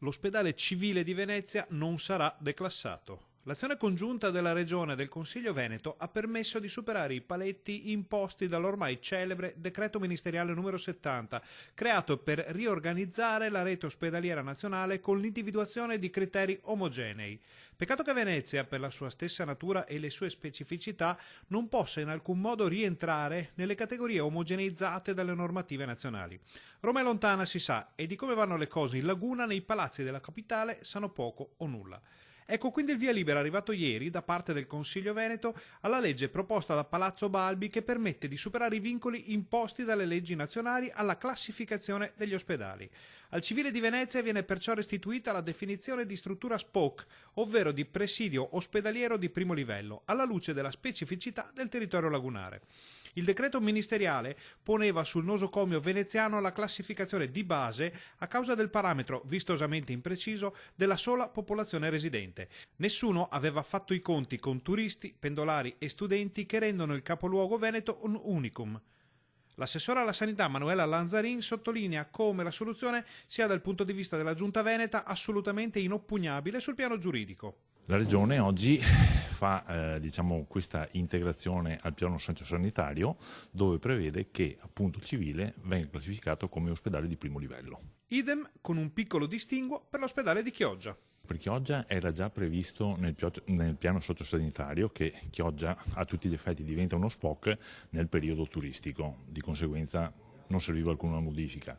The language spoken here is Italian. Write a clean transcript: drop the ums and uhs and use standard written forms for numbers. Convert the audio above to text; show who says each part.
Speaker 1: L'ospedale civile di Venezia non sarà declassato. L'azione congiunta della Regione e del Consiglio Veneto ha permesso di superare i paletti imposti dall'ormai celebre decreto ministeriale numero 70, creato per riorganizzare la rete ospedaliera nazionale con l'individuazione di criteri omogenei. Peccato che Venezia, per la sua stessa natura e le sue specificità, non possa in alcun modo rientrare nelle categorie omogeneizzate dalle normative nazionali. Roma è lontana, si sa, e di come vanno le cose in laguna nei palazzi della capitale sanno poco o nulla. Ecco quindi il via libera arrivato ieri da parte del Consiglio Veneto alla legge proposta da Palazzo Balbi che permette di superare i vincoli imposti dalle leggi nazionali alla classificazione degli ospedali. Al civile di Venezia viene perciò restituita la definizione di struttura SPOC, ovvero di presidio ospedaliero di primo livello, alla luce della specificità del territorio lagunare. Il decreto ministeriale poneva sul nosocomio veneziano la classificazione di base a causa del parametro, vistosamente impreciso, della sola popolazione residente. Nessuno aveva fatto i conti con turisti, pendolari e studenti che rendono il capoluogo veneto un unicum. L'assessore alla sanità Manuela Lanzarin sottolinea come la soluzione sia dal punto di vista della Giunta Veneta assolutamente inoppugnabile sul piano giuridico.
Speaker 2: La Regione oggi fa questa integrazione al piano sanitario dove prevede che appunto il civile venga classificato come ospedale di primo livello.
Speaker 1: Idem con un piccolo distinguo per l'ospedale di Chioggia.
Speaker 2: Per Chioggia era già previsto nel piano sociosanitario che Chioggia a tutti gli effetti diventa uno SPOC nel periodo turistico, di conseguenza non serviva alcuna modifica.